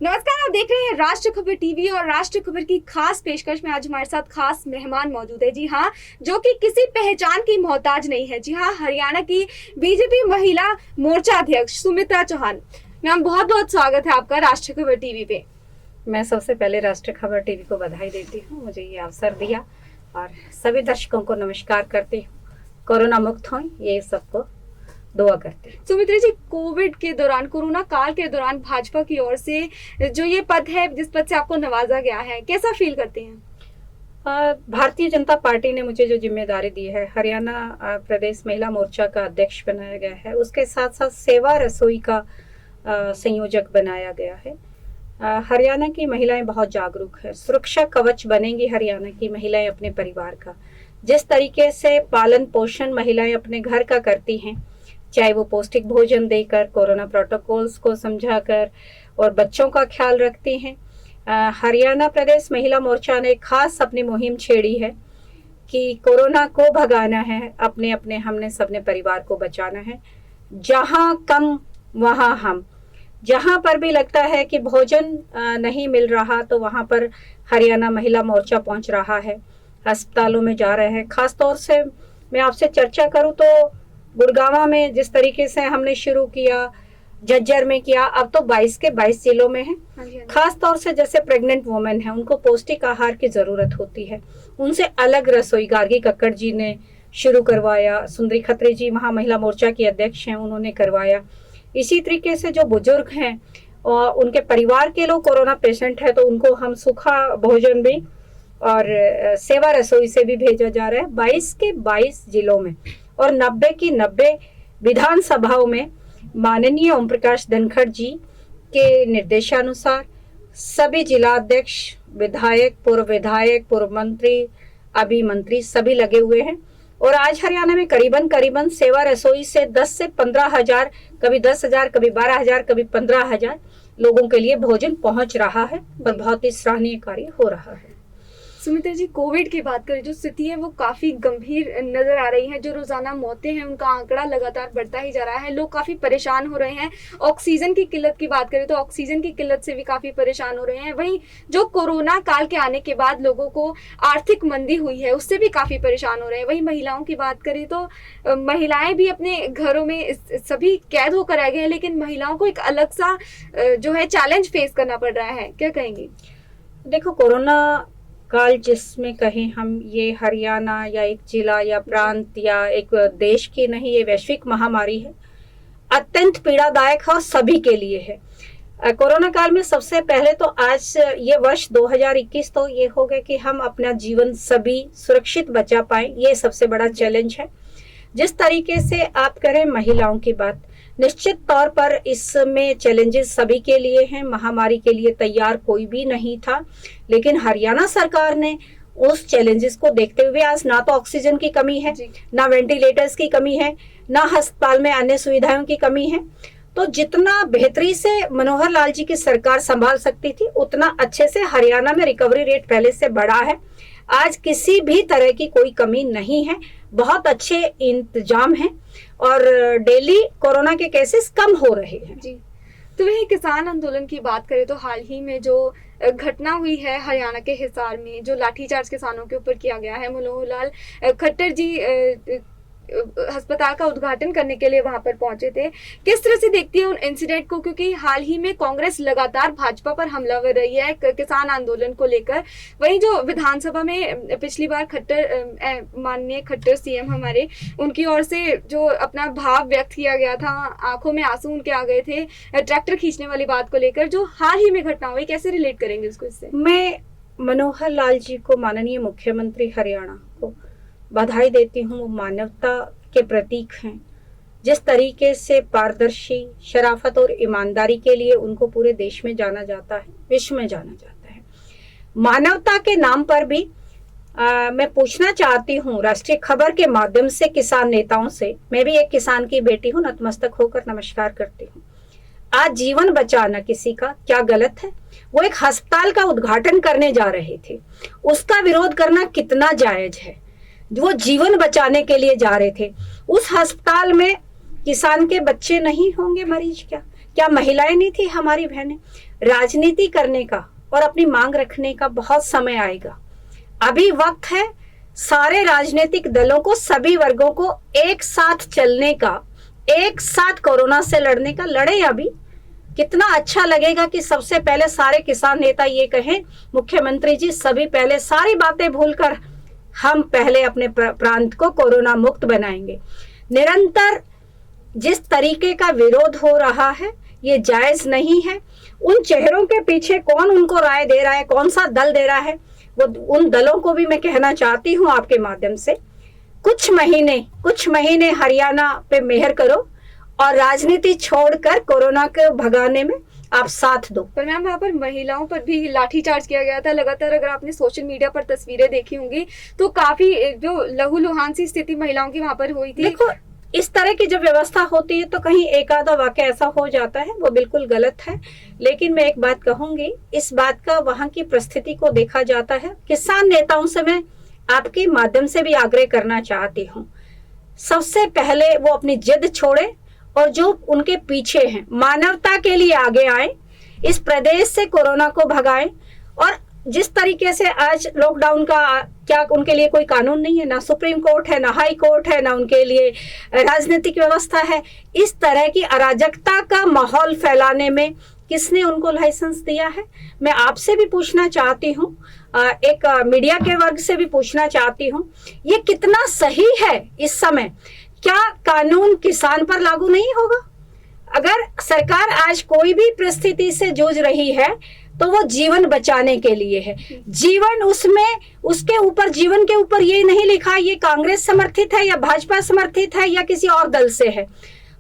नमस्कार, आप देख रहे हैं राष्ट्र खबर टीवी और राष्ट्र खबर की खास पेशकश में आज हमारे साथ खास मेहमान मौजूद है। जी हाँ, जो कि किसी पहचान की मोहताज नहीं है। जी हाँ, हरियाणा की बीजेपी महिला मोर्चा अध्यक्ष सुमित्रा चौहान। मैम, बहुत बहुत स्वागत है आपका राष्ट्र खबर टीवी पे। मैं सबसे पहले राष्ट्र खबर टीवी को बधाई देती हूँ, मुझे ये अवसर दिया, और सभी दर्शकों को नमस्कार करती हूँ। कोरोना मुक्त हो ये सबको दुआ करते हैं। सुमित्रा जी, कोविड के दौरान, कोरोना काल के दौरान भाजपा की ओर से जो ये पद है, जिस पद से आपको नवाजा गया है, कैसा फील करते हैं? भारतीय जनता पार्टी ने मुझे जो जिम्मेदारी दी है, हरियाणा प्रदेश महिला मोर्चा का अध्यक्ष बनाया गया है, उसके साथ साथ सेवा रसोई का संयोजक बनाया गया है। हरियाणा की महिलाएं बहुत जागरूक है, सुरक्षा कवच बनेंगी हरियाणा की महिलाएं अपने परिवार का। जिस तरीके से पालन पोषण महिलाएं अपने घर का करती हैं, चाहे वो पौष्टिक भोजन देकर, कोरोना प्रोटोकॉल्स को समझाकर और बच्चों का ख्याल रखती हैं, हरियाणा प्रदेश महिला मोर्चा ने खास अपनी मुहिम छेड़ी है कि कोरोना को भगाना है, अपने अपने हमने सबने परिवार को बचाना है। जहां कम वहां हम, जहां पर भी लगता है कि भोजन नहीं मिल रहा तो वहां पर हरियाणा महिला मोर्चा पहुंच रहा है, अस्पतालों में जा रहे हैं। खास तौर से मैं आपसे चर्चा करूं तो गुड़गांव में जिस तरीके से हमने शुरू किया, झज्जर में किया, अब तो 22 के 22 जिलों में है। खास तौर से जैसे प्रेग्नेंट वुमेन है, उनको पौष्टिक आहार की जरूरत होती है, उनसे अलग रसोई गार्गी कक्कड़ जी ने शुरू करवाया, सुंदरी खत्री जी वहाँ महिला मोर्चा की अध्यक्ष हैं, उन्होंने करवाया। इसी तरीके से जो बुजुर्ग हैं और उनके परिवार के लोग कोरोना पेशेंट है, तो उनको हम सूखा भोजन भी और सेवा रसोई से भी भेजा जा रहा है 22 के 22 जिलों में। और 90 की 90 विधानसभाओं में माननीय ओम प्रकाश धनखड़ जी के निर्देशानुसार सभी जिलाध्यक्ष, विधायक, पूर्व मंत्री, अभी मंत्री सभी लगे हुए हैं। और आज हरियाणा में करीबन सेवा रसोई से 10 से 15 हजार, कभी 10,000, कभी 12,000, कभी 15,000 लोगों के लिए भोजन पहुंच रहा है और बहुत ही सराहनीय कार्य हो रहा है। सुमित्रा जी, कोविड की बात करें, जो स्थिति है वो काफी गंभीर नजर आ रही है। जो रोजाना मौतें हैं उनका आंकड़ा लगातार बढ़ता ही जा रहा है। लोग काफी परेशान हो रहे हैं। ऑक्सीजन की किल्लत की बात करें तो ऑक्सीजन की किल्लत से भी काफी परेशान हो रहे हैं। वहीं जो कोरोना काल के आने के बाद लोगों को आर्थिक मंदी हुई है, उससे भी काफी परेशान हो रहे हैं। वहीं महिलाओं की बात करें तो महिलाएं भी अपने घरों में सभी कैद होकर रह गए हैं, लेकिन महिलाओं को एक अलग सा जो है चैलेंज फेस करना पड़ रहा है। क्या कहेंगी? देखो, कोरोना काल जिसमें कहें हम, ये हरियाणा या एक जिला या प्रांत या एक देश की नहीं, ये वैश्विक महामारी है, अत्यंत पीड़ादायक है और सभी के लिए है। कोरोना काल में सबसे पहले तो आज ये वर्ष 2021 तो ये हो गया कि हम अपना जीवन सभी सुरक्षित बचा पाए, ये सबसे बड़ा चैलेंज है। जिस तरीके से आप करें महिलाओं की बात, निश्चित तौर पर इसमें चैलेंजेस सभी के लिए हैं। महामारी के लिए तैयार कोई भी नहीं था, लेकिन हरियाणा सरकार ने उस चैलेंजेस को देखते हुए आज ना तो ऑक्सीजन की कमी है, ना वेंटिलेटर्स की कमी है, ना अस्पताल में अन्य सुविधाओं की कमी है। तो जितना बेहतरी से मनोहर लाल जी की सरकार संभाल सकती थी, उतना अच्छे से हरियाणा में रिकवरी रेट पहले से बढ़ा है। आज किसी भी तरह की कोई कमी नहीं है, बहुत अच्छे इंतजाम हैं और डेली कोरोना के केसेस कम हो रहे हैं। जी, तो वही किसान आंदोलन की बात करें तो हाल ही में जो घटना हुई है हरियाणा के हिसार में, जो लाठीचार्ज किसानों के ऊपर किया गया है, मनोहर लाल खट्टर जी अस्पताल का उद्घाटन करने के लिए वहां पर पहुंचे थे। किस तरह से देखती है उन इंसिडेंट को? क्योंकि हाल ही में कांग्रेस लगातार भाजपा पर हमलावर रही है किसान आंदोलन को लेकर। वहीं जो विधानसभा में पिछली बार माननीय खट्टर सीएम हमारे, उनकी ओर से जो अपना भाव व्यक्त किया गया था, आंखों में आंसू उनके आ गए थे ट्रैक्टर खींचने वाली बात को लेकर, जो हाल ही में घटना हुई, कैसे रिलेट करेंगे उसको इससे? मैं मनोहर लाल जी को, माननीय मुख्यमंत्री हरियाणा को बधाई देती हूँ। वो मानवता के प्रतीक हैं। जिस तरीके से पारदर्शी, शराफत और ईमानदारी के लिए उनको पूरे देश में जाना जाता है, विश्व में जाना जाता है। मानवता के नाम पर भी मैं पूछना चाहती हूँ राष्ट्रीय खबर के माध्यम से किसान नेताओं से, मैं भी एक किसान की बेटी हूँ, नतमस्तक होकर नमस्कार करती हूँ। आज जीवन बचाना किसी का क्या गलत है? वो एक अस्पताल का उद्घाटन करने जा रहे थे, उसका विरोध करना कितना जायज है? वो जीवन बचाने के लिए जा रहे थे। उस अस्पताल में किसान के बच्चे नहीं होंगे मरीज? क्या महिलाएं नहीं थी हमारी बहनें? राजनीति करने का और अपनी मांग रखने का बहुत समय आएगा। अभी वक्त है सारे राजनीतिक दलों को, सभी वर्गों को एक साथ चलने का, एक साथ कोरोना से लड़ने का। लड़े अभी। कितना अच्छा लगेगा कि सबसे पहले सारे किसान नेता ये कहें, मुख्यमंत्री जी सभी पहले सारी बातें भूलकर हम पहले अपने प्रांत को कोरोना मुक्त बनाएंगे। निरंतर जिस तरीके का विरोध हो रहा है ये जायज नहीं है। उन चेहरों के पीछे कौन उनको राय दे रहा है, कौन सा दल दे रहा है, वो उन दलों को भी मैं कहना चाहती हूँ आपके माध्यम से, कुछ महीने हरियाणा पे मेहर करो और राजनीति छोड़कर कोरोना को भगाने में आप साथ दो। पर मैम वहाँ पर महिलाओं पर भी लाठीचार्ज किया गया था लगातार। अगर आपने सोशल मीडिया पर तस्वीरें देखी होंगी तो काफी जो लहूलुहान सी स्थिति महिलाओं की वहाँ पर हुई थी। देखो, इस तरह की जब व्यवस्था होती है तो कहीं एक आधा वाकया ऐसा हो जाता है, वो बिल्कुल गलत है। लेकिन मैं एक बात कहूंगी, इस बात का वहां की परिस्थिति को देखा जाता है। किसान नेताओं से मैं आपके माध्यम से भी आग्रह करना चाहती हूँ, सबसे पहले वो अपनी जिद छोड़े और जो उनके पीछे हैं मानवता के लिए आगे आए, इस प्रदेश से कोरोना को भगाएं। और जिस तरीके से आज लॉकडाउन का, क्या उनके लिए कोई कानून नहीं है? ना सुप्रीम कोर्ट है, ना हाई कोर्ट है, ना उनके लिए राजनीतिक व्यवस्था है। इस तरह की अराजकता का माहौल फैलाने में किसने उनको लाइसेंस दिया है? मैं आपसे भी पूछना चाहती हूँ, एक मीडिया के वर्ग से भी पूछना चाहती हूँ, ये कितना सही है इस समय? क्या कानून किसान पर लागू नहीं होगा? अगर सरकार आज कोई भी परिस्थिति से जूझ रही है तो वो जीवन बचाने के लिए है। जीवन उसमें, उसके ऊपर, जीवन के ऊपर ये नहीं लिखा ये कांग्रेस समर्थित है या भाजपा समर्थित है या किसी और दल से है।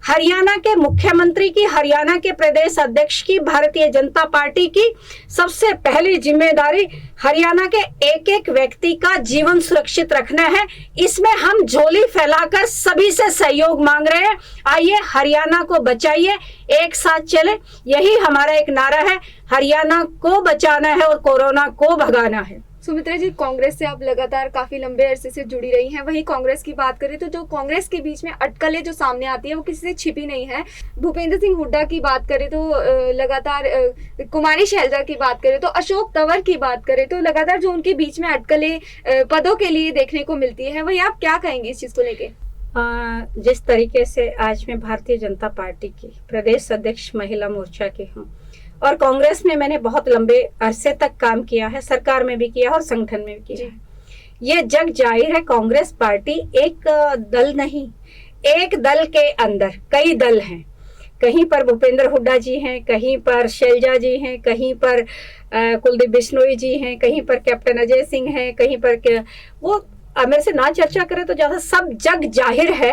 हरियाणा के मुख्यमंत्री की, हरियाणा के प्रदेश अध्यक्ष की, भारतीय जनता पार्टी की सबसे पहली जिम्मेदारी हरियाणा के एक एक व्यक्ति का जीवन सुरक्षित रखना है। इसमें हम झोली फैलाकर सभी से सहयोग मांग रहे हैं। आइए हरियाणा को बचाइए, एक साथ चले। यही हमारा एक नारा है, हरियाणा को बचाना है और कोरोना को भगाना है। सुमित्रा जी, कांग्रेस से आप लगातार काफी लंबे अरसे से जुड़ी रही हैं। वहीं कांग्रेस की बात करें तो जो कांग्रेस के बीच में अटकलें जो सामने आती है वो किसी से छिपी नहीं है। भूपेंद्र सिंह हुड्डा की बात करें तो लगातार, कुमारी शैलजा की बात करें तो, अशोक तंवर की बात करें तो लगातार जो उनके बीच में अटकलें पदों के लिए देखने को मिलती है, वही आप क्या कहेंगे इस चीज को लेके? जिस तरीके से आज मैं भारतीय जनता पार्टी की प्रदेश अध्यक्ष महिला मोर्चा की हूँ और कांग्रेस में मैंने बहुत लंबे अरसे तक काम किया है, सरकार में भी किया और संगठन में भी किया है। ये जग जाहिर है, कांग्रेस पार्टी एक दल नहीं, एक दल के अंदर कई दल हैं। कहीं पर भूपेंद्र हुड्डा जी हैं, कहीं पर शैलजा जी हैं, कहीं पर कुलदीप बिश्नोई जी हैं, कहीं पर कैप्टन अजय सिंह हैं, कहीं पर वो मेरे से ना चर्चा करें तो ज्यादा, सब जग जाहिर है।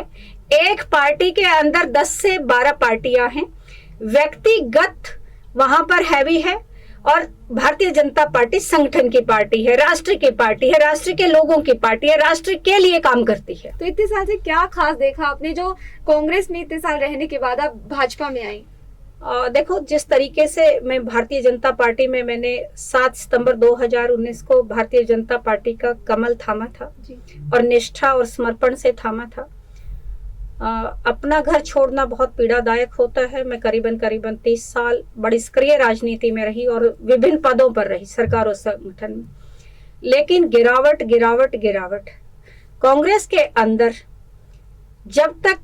एक पार्टी के अंदर 10 से 12 पार्टियां हैं। व्यक्तिगत वहां पर हैवी है और भारतीय जनता पार्टी संगठन की पार्टी है, राष्ट्र की पार्टी है, राष्ट्र के लोगों की पार्टी है, राष्ट्र के लिए काम करती है। तो इतने साल से क्या खास देखा आपने जो कांग्रेस में इतने साल रहने के बाद आप भाजपा में आई? देखो, जिस तरीके से मैं भारतीय जनता पार्टी में, मैंने 7 सितंबर 2019 को भारतीय जनता पार्टी का कमल थामा था जी। और निष्ठा और समर्पण से थामा था। अपना घर छोड़ना बहुत पीड़ादायक होता है। मैं करीबन 30 साल बड़ी सक्रिय राजनीति में रही और विभिन्न पदों पर रही, सरकार और संगठन में। लेकिन गिरावट कांग्रेस के अंदर जब तक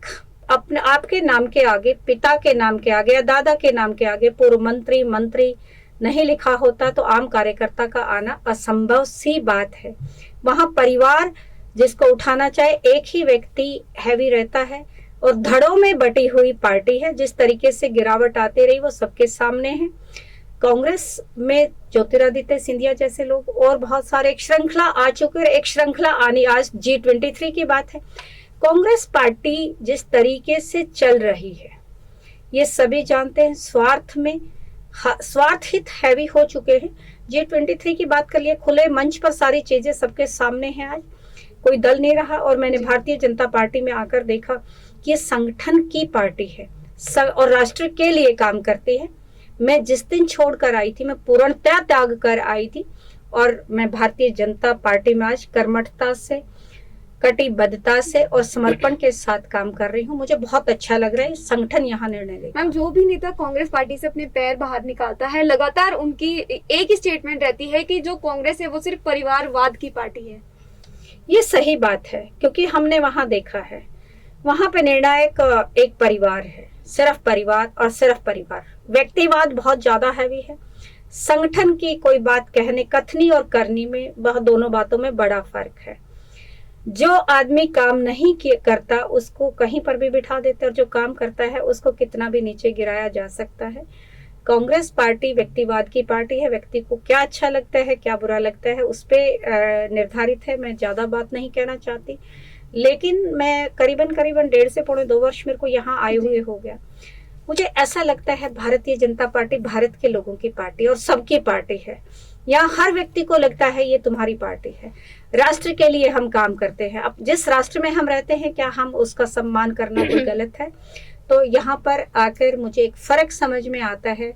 अपने आपके नाम के आगे, पिता के नाम के आगे या दादा के नाम के आगे पूर्व मंत्री नहीं लिखा होता तो आम कार्यकर्ता का आना असंभव सी बात है। वहां परिवार जिसको उठाना चाहे एक ही व्यक्ति हैवी रहता है और धड़ों में बटी हुई पार्टी है। जिस तरीके से गिरावट आती रही वो सबके सामने है। कांग्रेस में ज्योतिरादित्य सिंधिया जैसे लोग और बहुत सारे, एक श्रृंखला आ चुके हैं, एक श्रृंखला आनी, आज G23 की बात है। कांग्रेस पार्टी जिस तरीके से चल रही है ये सभी जानते हैं। स्वार्थहित हैवी हो चुके हैं। G23 की बात कर लिए, खुले मंच पर सारी चीजें सबके सामने हैं। आज कोई दल नहीं रहा और मैंने भारतीय जनता पार्टी में आकर देखा कि ये संगठन की पार्टी है और राष्ट्र के लिए काम करती है। मैं जिस दिन छोड़कर आई थी, मैं पूर्णतः त्याग कर आई थी और मैं भारतीय जनता पार्टी में आज कर्मठता से कटिबद्धता से और समर्पण के साथ काम कर रही हूँ। मुझे बहुत अच्छा लग रहा है, संगठन यहाँ निर्णय लेगा। मैम, जो भी नेता कांग्रेस पार्टी से अपने पैर बाहर निकालता है, लगातार उनकी एक ही स्टेटमेंट रहती है कि जो कांग्रेस है वो सिर्फ परिवारवाद की पार्टी है। ये सही बात है, क्योंकि हमने वहां देखा है, वहां पे निर्णायक एक परिवार है, सिर्फ परिवार और सिर्फ परिवार। व्यक्तिवाद बहुत ज्यादा हैवी है। संगठन की कोई बात कहने, कथनी और करनी में, वह दोनों बातों में बड़ा फर्क है। जो आदमी काम नहीं करता उसको कहीं पर भी बिठा देते, और जो काम करता है उसको कितना भी नीचे गिराया जा सकता है। कांग्रेस पार्टी व्यक्तिवाद की पार्टी है। व्यक्ति को क्या अच्छा लगता है, क्या बुरा लगता है, उस पर निर्धारित है। मैं ज्यादा बात नहीं कहना चाहती, लेकिन मैं करीबन 1.5 से पौने 2 वर्ष मेरे को यहाँ आए हुए हो गया। मुझे ऐसा लगता है भारतीय जनता पार्टी भारत के लोगों की पार्टी और सबकी पार्टी है। यहाँ हर व्यक्ति को लगता है ये तुम्हारी पार्टी है। राष्ट्र के लिए हम काम करते हैं। अब जिस राष्ट्र में हम रहते हैं, क्या हम उसका सम्मान करना कोई गलत है? तो यहाँ पर आकर मुझे एक फर्क समझ में आता है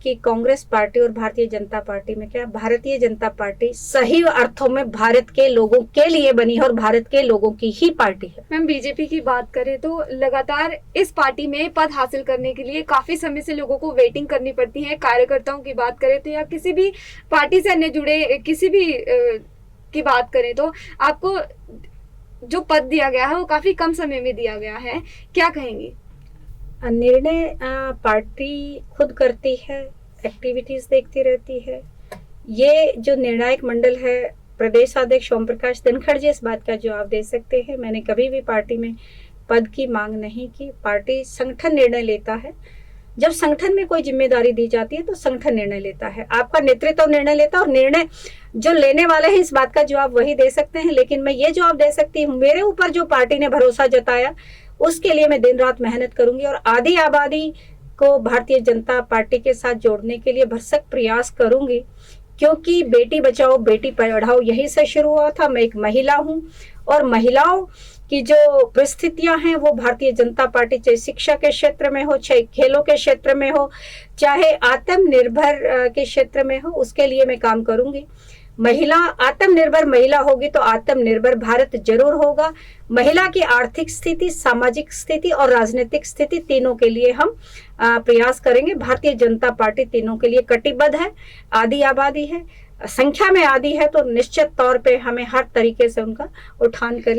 कि कांग्रेस पार्टी और भारतीय जनता पार्टी में क्या, भारतीय जनता पार्टी सही अर्थों में भारत के लोगों के लिए बनी है और भारत के लोगों की ही पार्टी है। मैम, बीजेपी की बात करें तो लगातार इस पार्टी में पद हासिल करने के लिए काफी समय से लोगों को वेटिंग करनी पड़ती है। कार्यकर्ताओं की बात करें तो, या किसी भी पार्टी से अन्य जुड़े किसी भी की बात करें तो, आपको जो पद दिया गया है वो काफी कम समय में दिया गया है, क्या कहेंगी? निर्णय पार्टी खुद करती है, एक्टिविटीज देखती रहती है। ये जो निर्णायक मंडल है, प्रदेश अध्यक्ष ओम प्रकाश धनखड़ जी इस बात का जवाब दे सकते हैं। मैंने कभी भी पार्टी में पद की मांग नहीं की। पार्टी संगठन निर्णय लेता है। जब संगठन में कोई जिम्मेदारी दी जाती है तो संगठन निर्णय लेता है। आपका नेतृत्व निर्णय लेता है, और निर्णय जो लेने वाले हैं इस बात का जवाब वही दे सकते हैं। लेकिन मैं ये जवाब दे सकती हूँ, मेरे ऊपर जो पार्टी ने भरोसा जताया उसके लिए मैं दिन रात मेहनत करूंगी, और आधी आबादी को भारतीय जनता पार्टी के साथ जोड़ने के लिए भरसक प्रयास करूंगी। क्योंकि बेटी बचाओ बेटी पढ़ाओ यही से शुरू हुआ था। मैं एक महिला हूं, और महिलाओं की जो परिस्थितियां हैं वो भारतीय जनता पार्टी, चाहे शिक्षा के क्षेत्र में हो, चाहे खेलों के क्षेत्र में हो, चाहे आत्मनिर्भर के क्षेत्र में हो, उसके लिए मैं काम करूंगी। महिला आत्मनिर्भर महिला होगी तो आत्मनिर्भर भारत जरूर होगा। महिला की आर्थिक स्थिति, सामाजिक स्थिति और राजनीतिक स्थिति, तीनों के लिए हम प्रयास करेंगे। भारतीय जनता पार्टी तीनों के लिए कटिबद्ध है। आधी आबादी है, संख्या में आधी है, तो निश्चित तौर पे हमें हर तरीके से उनका उत्थान के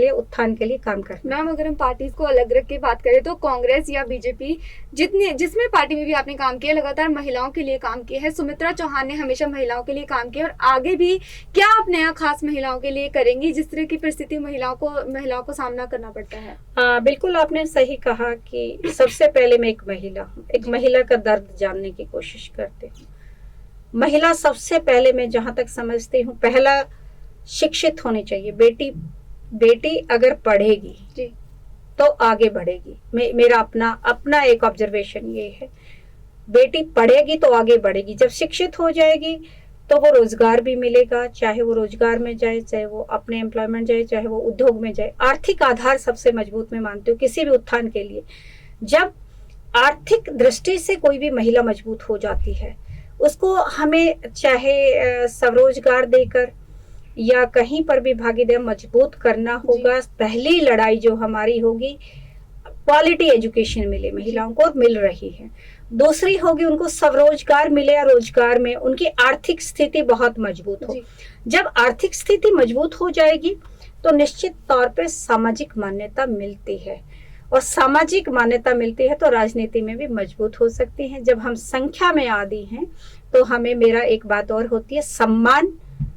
लिए काम करना। मैम, अगर हम पार्टीज को अलग रख के बात करें तो कांग्रेस या बीजेपी, जिसमें पार्टी में भी आपने काम किया, लगातार महिलाओं के लिए काम किया है। सुमित्रा चौहान ने हमेशा महिलाओं के लिए काम किया, और आगे भी क्या आप नया खास महिलाओं के लिए करेंगी, जिस तरह की परिस्थिति महिलाओं को सामना करना पड़ता है? बिल्कुल, आपने सही कहा कि सबसे पहले मैं एक महिला हूँ, एक महिला का दर्द जानने की कोशिश करती हूँ। महिला सबसे पहले, मैं जहां तक समझती हूँ, पहला शिक्षित होनी चाहिए। बेटी अगर पढ़ेगी जी, तो आगे बढ़ेगी। मेरा अपना एक ऑब्जर्वेशन ये है, बेटी पढ़ेगी तो आगे बढ़ेगी। जब शिक्षित हो जाएगी तो वो रोजगार भी मिलेगा, चाहे वो रोजगार में जाए, चाहे वो अपने एम्प्लॉयमेंट जाए, चाहे वो उद्योग में जाए। आर्थिक आधार सबसे मजबूत मैं मानती हूँ किसी भी उत्थान के लिए। जब आर्थिक दृष्टि से कोई भी महिला मजबूत हो जाती है, उसको हमें चाहे स्वरोजगार देकर या कहीं पर भी भागीदारी मजबूत करना होगा। पहली लड़ाई जो हमारी होगी, क्वालिटी एजुकेशन मिले महिलाओं को, और मिल रही है। दूसरी होगी उनको स्वरोजगार मिले, या रोजगार में उनकी आर्थिक स्थिति बहुत मजबूत हो। जब आर्थिक स्थिति मजबूत हो जाएगी तो निश्चित तौर पे सामाजिक मान्यता मिलती है, और सामाजिक मान्यता मिलती है तो राजनीति में भी मजबूत हो सकती हैं। जब हम संख्या में आदी हैं तो हमें, मेरा एक बात और होती है, सम्मान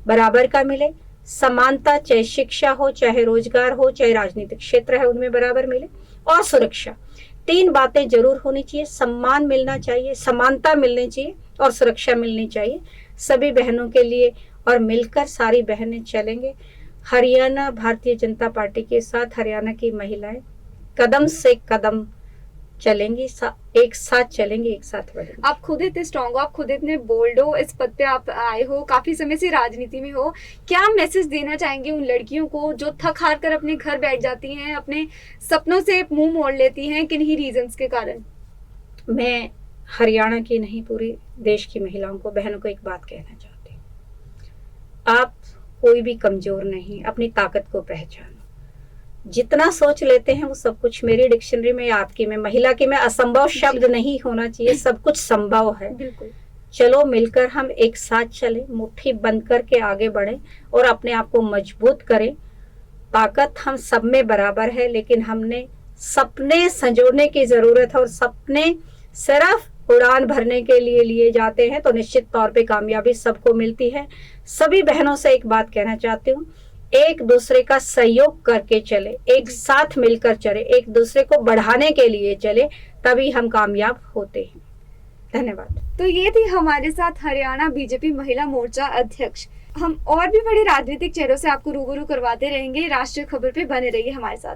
बराबर का मिले, समानता, चाहे शिक्षा हो, चाहे रोजगार हो, चाहे राजनीतिक क्षेत्र है उनमें बराबर मिले, और सुरक्षा। 3 बातें जरूर होनी चाहिए। सम्मान मिलना चाहिए, समानता मिलनी चाहिए, और सुरक्षा मिलनी चाहिए सभी बहनों के लिए, और मिलकर सारी बहनें चलेंगे। हरियाणा भारतीय जनता पार्टी के साथ हरियाणा की महिलाएं कदम से कदम चलेंगी, एक साथ चलेंगी, एक साथ बढ़ेंगी। आप खुद इतने स्ट्रॉन्ग हो, आप खुद इतने बोल्ड हो, इस पद पे आप आए हो, काफी समय से राजनीति में हो। क्या मैसेज देना चाहेंगे उन लड़कियों को जो थक हार कर अपने घर बैठ जाती हैं, अपने सपनों से मुंह मोड़ लेती हैं किन्हीं रीजंस के कारण? मैं हरियाणा की नहीं, पूरी देश की महिलाओं को, बहनों को एक बात कहना चाहती हूँ। आप कोई भी कमजोर नहीं, अपनी ताकत को पहचानो। जितना सोच लेते हैं वो सब कुछ, मेरी डिक्शनरी में, आपकी में, महिला की में असंभव शब्द नहीं होना चाहिए, सब कुछ संभव है। बिल्कुल। चलो मिलकर हम एक साथ चलें, मुट्ठी बंद करके आगे बढ़ें और अपने आप को मजबूत करें। ताकत हम सब में बराबर है, लेकिन हमने सपने संजोने की जरूरत है, और सपने सिर्फ उड़ान भरने के लिए लिए जाते हैं तो निश्चित तौर पे कामयाबी सबको मिलती है। सभी बहनों से एक बात कहना चाहती हूँ, एक दूसरे का सहयोग करके चले, एक साथ मिलकर चले, एक दूसरे को बढ़ाने के लिए चले, तभी हम कामयाब होते हैं। धन्यवाद। तो ये थी हमारे साथ हरियाणा बीजेपी महिला मोर्चा अध्यक्ष। हम और भी बड़े राजनीतिक चेहरों से आपको रूबरू करवाते रहेंगे। राष्ट्रीय खबर पे बने रहिए हमारे साथ।